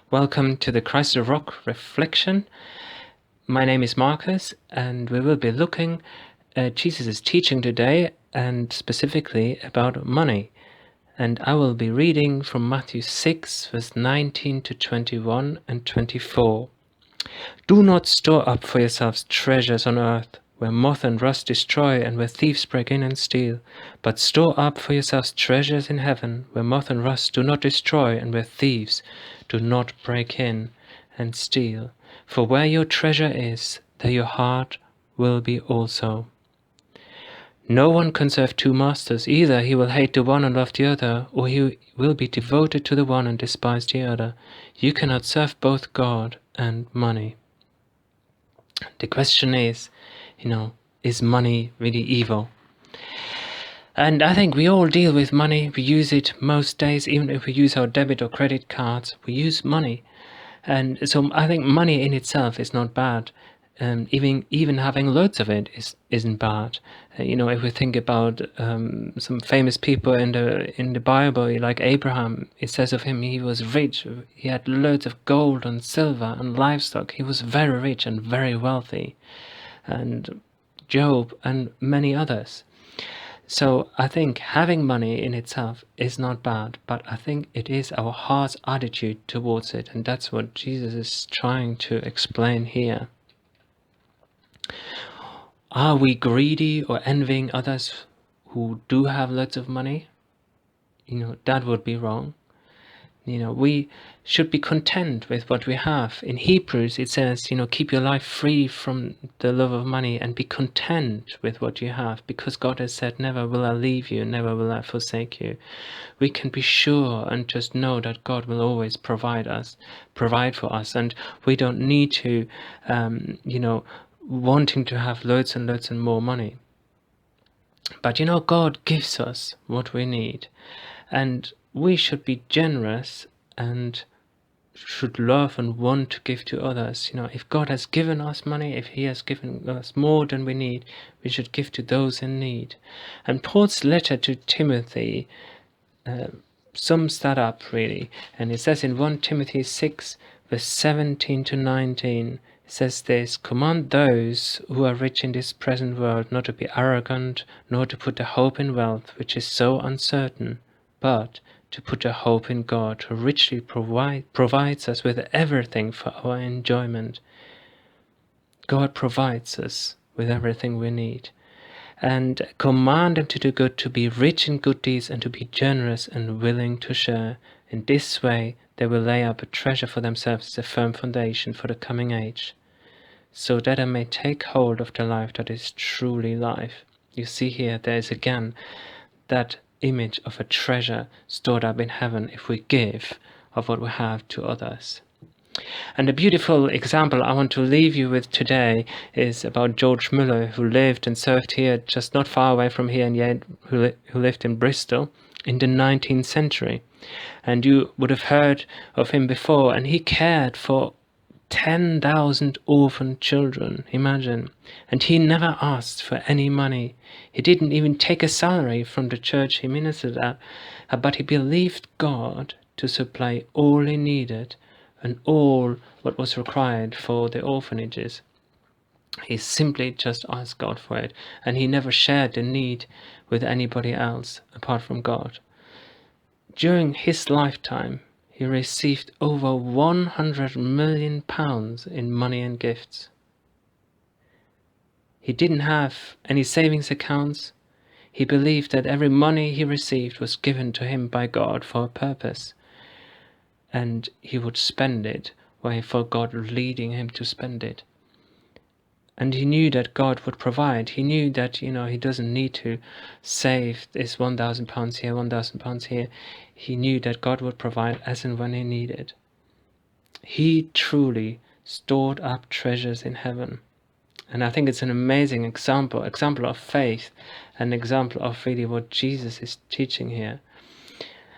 Welcome to the Christ the Rock Reflection. My name is Markus, and we will be looking at Jesus' teaching today, and specifically about money. And I will be reading from Matthew 6, verse 19 to 21 and 24. Do not store up for yourselves treasures on earth, where moth and rust destroy and where thieves break in and steal. But store up for yourselves treasures in heaven, where moth and rust do not destroy and where thieves do not break in and steal. For where your treasure is, there your heart will be also. No one can serve two masters. Either he will hate the one and love the other, or he will be devoted to the one and despise the other. You cannot serve both God and money. The question is, is money really evil? And I think we all deal with money. We use it most days, even if we use our debit or credit cards, we use money. And so I think money in itself is not bad. Even having loads of it isn't bad. If we think about some famous people in the Bible, like Abraham, it says of him he was rich. He had loads of gold and silver and livestock. He was very rich and very wealthy. And Job and many others. So I think having money in itself is not bad, but I think it is our heart's attitude towards it, and that's what Jesus is trying to explain here. Are we greedy or envying others who do have lots of money? That would be wrong. We should be content with what we have. In Hebrews it says, keep your life free from the love of money and be content with what you have, because God has said, never will I leave you, never will I forsake you. We can be sure and just know that God will always provide for us, and we don't need to, wanting to have loads and loads and more money. But God gives us what we need, and we should be generous and should love and want to give to others. If God has given us money, if he has given us more than we need, we should give to those in need. And Paul's letter to Timothy sums that up really, and it says in 1 Timothy 6 verse 17 to 19, it says this: command those who are rich in this present world not to be arrogant, nor to put their hope in wealth, which is so uncertain, but to put our hope in God, who richly provides us with everything for our enjoyment. God provides us with everything we need. And command them to do good, to be rich in good deeds, and to be generous and willing to share. In this way they will lay up a treasure for themselves as a firm foundation for the coming age, so that they may take hold of the life that is truly life. You see here, there is again that image of a treasure stored up in heaven if we give of what we have to others. And a beautiful example I want to leave you with today is about George Muller, who lived and served here just not far away from here, and yet who lived in Bristol in the 19th century. And you would have heard of him before, and he cared for 10,000 orphan children, imagine. And he never asked for any money. He didn't even take a salary from the church he ministered at, but he believed God to supply all he needed and all what was required for the orphanages. He simply just asked God for it, and he never shared the need with anybody else apart from God. During his lifetime, he received over £100 million in money and gifts. He didn't have any savings accounts. He believed that every money he received was given to him by God for a purpose, and he would spend it where he felt God leading him to spend it. And he knew that God would provide. He knew that, he doesn't need to save this £1,000 here, £1,000 here. He knew that God would provide as and when he needed. He truly stored up treasures in heaven. And I think it's an amazing example of faith, an example of really what Jesus is teaching here.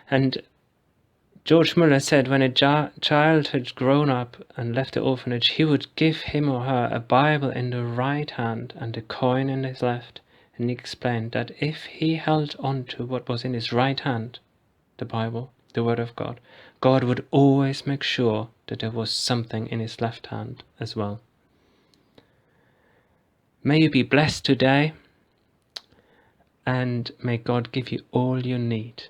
And George Muller said when a child had grown up and left the orphanage, he would give him or her a Bible in the right hand and a coin in his left. And he explained that if he held on to what was in his right hand, the Bible, the Word of God, God would always make sure that there was something in his left hand as well. May you be blessed today, and may God give you all you need.